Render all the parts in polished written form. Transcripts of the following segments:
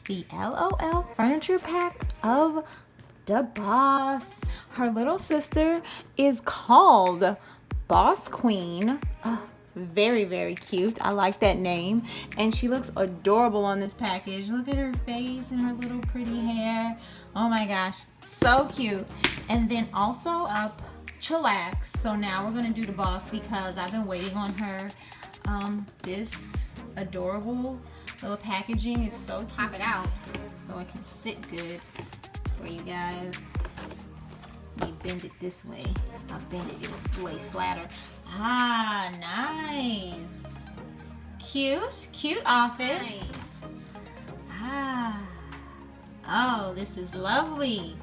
the LOL furniture pack of the Boss. Her little sister is called Boss Queen. Very, very cute. I like that name. And she looks adorable on this package. Look at her face and her little pretty hair. Oh my gosh, so cute. And then also up Chillax. So now we're gonna do the Boss because I've been waiting on her. This adorable little packaging is so cute. Pop it out so it can sit good for you guys. Let me bend it this way. I'll bend it, it'll lay flatter. Ah, nice. Cute office. Nice. Ah. Oh, this is lovely.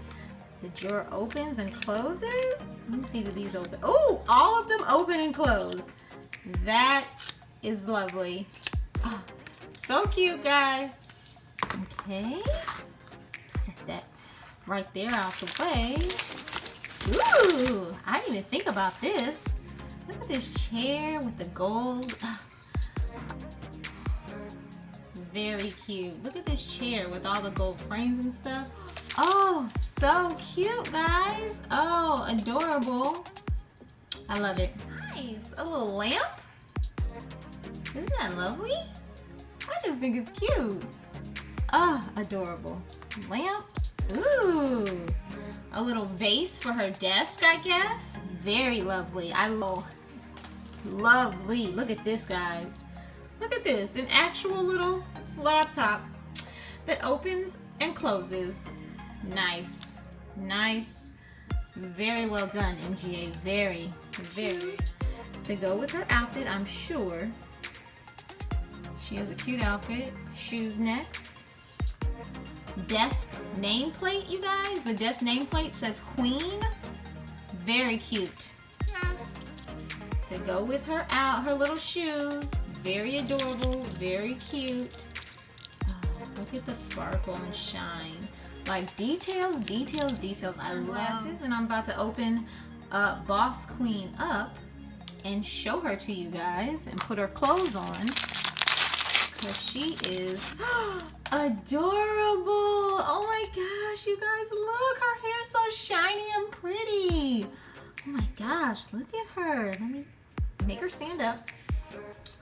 The drawer opens and closes. Let me see that these open. Oh, all of them open and close. That is lovely. Oh, so cute, guys. Okay. Set that right there out the way. Ooh, I didn't even think about this. Look at this chair with the gold. Very cute. Look at this chair with all the gold frames and stuff. Oh, so cute, guys. Oh, adorable. I love it. Nice. A little lamp. Isn't that lovely? I just think it's cute. Ah, adorable. Lamps. Ooh. A little vase for her desk, I guess. Very lovely. I love. Lovely. Look at this, guys. Look at this. An actual little laptop that opens and closes. Nice. Nice. Very well done, MGA. Very, very. To go with her outfit, I'm sure. She has a cute outfit. Shoes next. Desk nameplate, you guys. The desk nameplate says Queen. Very cute. Yes. To go with her her little shoes. Very adorable. Very cute. Oh, look at the sparkle and shine. Like details. I love this. And I'm about to open Boss Queen up and show her to you guys and put her clothes on. Because she is adorable. Oh my gosh, you guys, look. Her hair's so shiny and pretty. Oh my gosh, look at her. Let me make her stand up.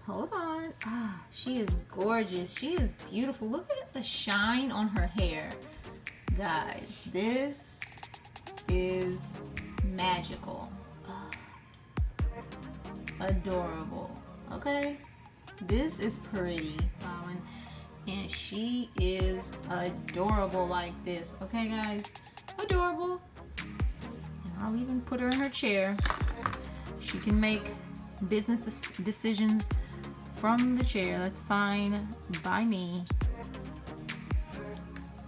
Hold on. Ah, she is gorgeous. She is beautiful. Look at the shine on her hair. Guys, this is magical. Adorable. Okay? This is pretty, Colin. And she is adorable like this. Okay, guys? Adorable. And I'll even put her in her chair. She can make business decisions from the chair. That's fine by me.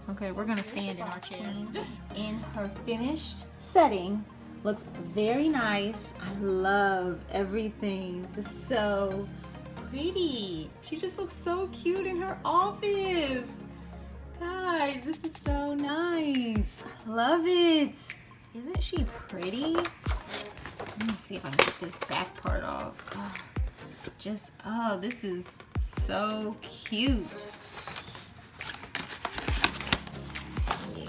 Okay, we're gonna stand in our chair. In her finished setting. Looks very nice. I love everything. This is so pretty. She just looks so cute in her office. Guys, this is so nice. I love it. Isn't she pretty? Let me see if I can get this back part off. Oh, this is so cute. Yeah.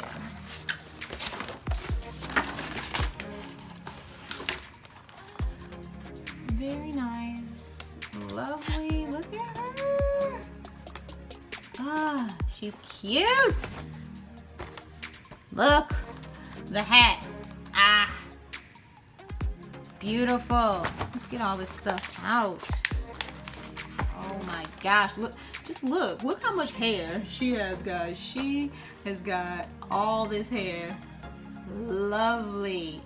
Very nice. Lovely. Look at her. Ah, she's cute. Look. The hat. Ah. Beautiful. Let's get all this stuff out. Oh my gosh. Look. Just look. Look how much hair she has, guys. She has got all this hair. Lovely.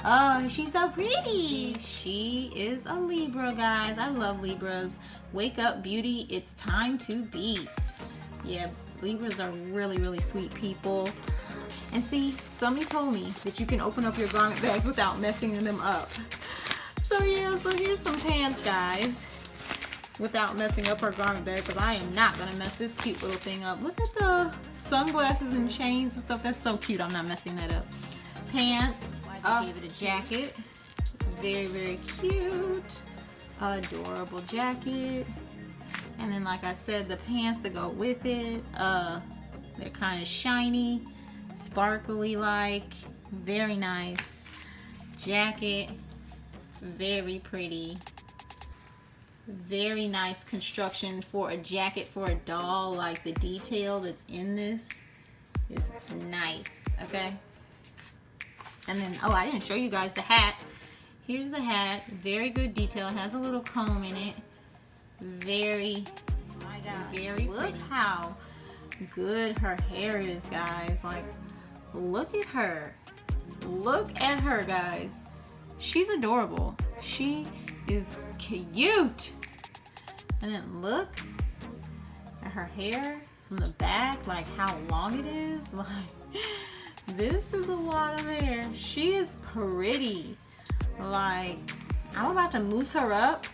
Oh, she's so pretty. She is a Libra, guys. I love Libras. Wake up, beauty. It's time to beast. Yeah, Libras are really, really sweet people. And see, somebody told me that you can open up your garment bags without messing them up. So yeah, so here's some pants, guys. Without messing up her garment bag, because I am not going to mess this cute little thing up. Look at the sunglasses and chains and stuff. That's so cute. I'm not messing that up. Pants. Give it a jacket. Very, very cute. Adorable jacket. And then, like I said, the pants to go with it. They're kind of shiny, sparkly like. Very nice. Jacket, very pretty. Very nice construction for a jacket for a doll. Like the detail that's in this is nice, okay? And then, oh, I didn't show you guys the hat. Here's the hat. Very good detail. It has a little comb in it. Very, oh my God, very pretty. Look how good her hair is, guys. Like, look at her. Look at her, guys. She's adorable. She is cute. And then look at her hair from the back, like how long it is. Like, this is a lot of hair. She is pretty. Like, I'm about to mousse her up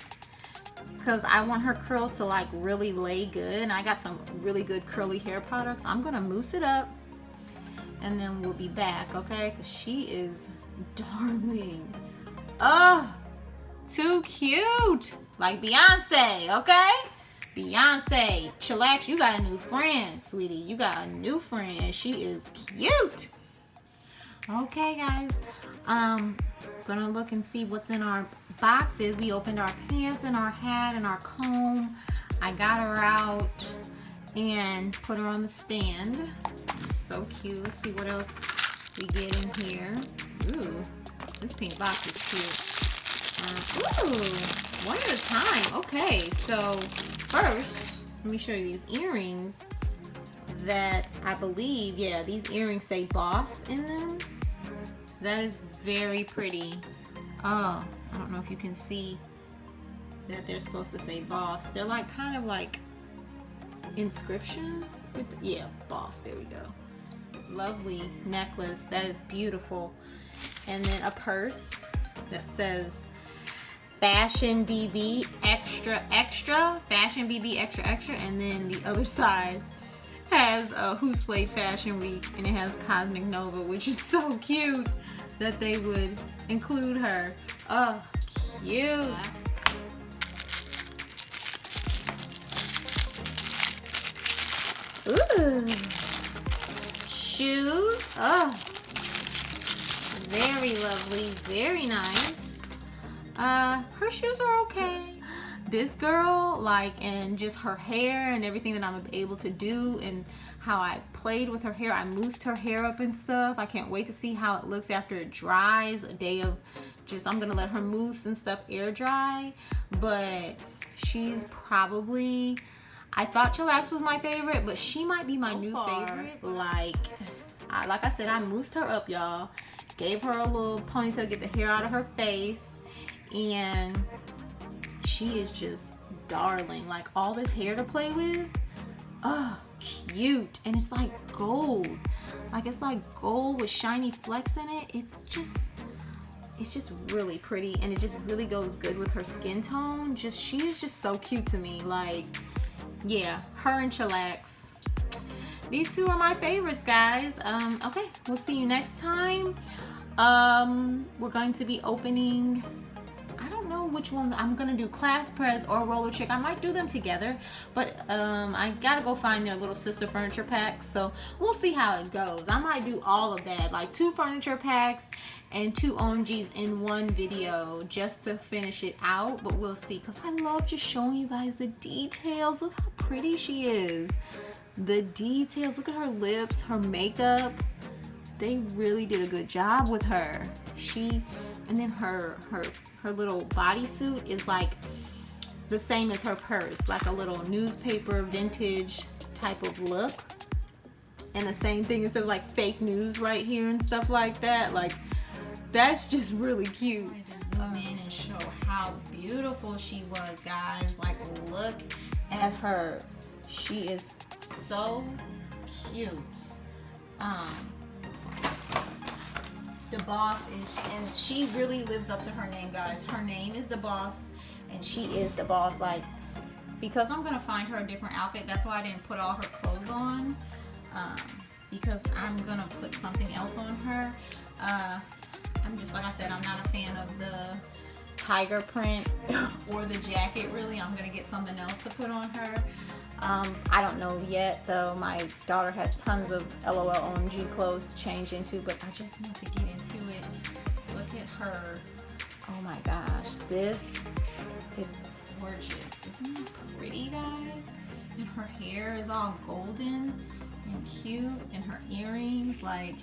because I want her curls to like really lay good. And I got some really good curly hair products. I'm gonna mousse it up and then we'll be back, okay? Because she is darling. Oh, too cute. Like Beyonce, okay? Beyonce, chillax, you got a new friend, sweetie. You got a new friend. She is cute. Okay, guys. Gonna look and see what's in our boxes. We opened our pants and our hat and our comb. I got her out and put her on the stand. So cute. Let's see what else we get in here. Ooh, this pink box is cute. Ooh, one at a time. Okay, so first, let me show you these earrings that I believe, yeah, these earrings say Boss in them. That is very pretty. Oh, I don't know if you can see that they're supposed to say Boss. They're like kind of like inscription. Yeah, Boss, there we go. Lovely necklace. That is beautiful. And then a purse that says Fashion BB Extra Extra. Fashion BB Extra Extra. And then the other side has a Who Slayed Fashion Week, and it has Cosmic Nova, which is so cute that they would include her. Oh, cute. Ooh. Shoes. Oh, very lovely, very nice. Her shoes are okay. This girl, like, and just her hair and everything that I'm able to do and how I played with her hair. I moussed her hair up and stuff. I can't wait to see how it looks after it dries. A day of just, I'm gonna let her mousse and stuff air dry. But she's probably, I thought Chillax was my favorite, but she might be my new favorite. Like I said, I moussed her up, y'all. Gave her a little ponytail, get the hair out of her face, and she is just darling. Like, all this hair to play with. Oh, cute. And it's like gold. Like, it's like gold with shiny flecks in it. It's just really pretty, and it just really goes good with her skin tone. She is just so cute to me. Like, yeah, her and Chillax. These two are my favorites, guys. Okay, we'll see you next time. We're going to be opening, I don't know which one I'm gonna do, Class Press or Roller Chick. I might do them together, but I gotta go find their little sister furniture packs, so we'll see how it goes. I might do all of that, like 2 furniture packs and 2 OMGs in one video just to finish it out, but we'll see, because I love just showing you guys the details. Look how pretty she is. The details, look at her lips, her makeup. They really did a good job with her. And then her little bodysuit is like the same as her purse, like a little newspaper vintage type of look. And the same thing, it says like fake news right here and stuff like that. Like, that's just really cute. Zoom in and show how beautiful she was, guys. Like, look at her. She is so cute. The Boss is, and she really lives up to her name, guys. Her name is The Boss, and she is the boss. Like, because I'm gonna find her a different outfit, that's why I didn't put all her clothes on, because I'm gonna put something else on her. I'm just, like I said, I'm not a fan of the tiger print or the jacket, really. I'm gonna get something else to put on her. I don't know yet though. My daughter has tons of LOL OMG clothes to change into, but I just want to get into it. Look at her. Oh my gosh, this is gorgeous. Isn't it pretty, guys? And her hair is all golden and cute, and her earrings, like,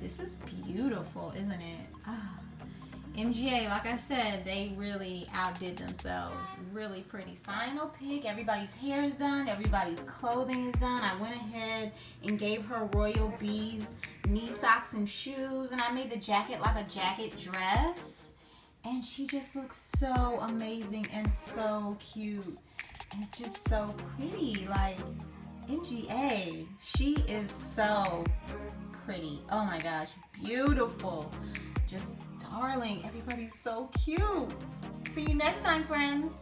this is beautiful, isn't it? Ah. MGA, like I said, they really outdid themselves. Really pretty. Final pick. Everybody's hair is done. Everybody's clothing is done. I went ahead and gave her royal bees, knee socks and shoes, and I made the jacket like a jacket dress. And she just looks so amazing and so cute and just so pretty. Like, MGA, she is so pretty. Oh my gosh, beautiful. Just darling, everybody's so cute. See you next time, friends.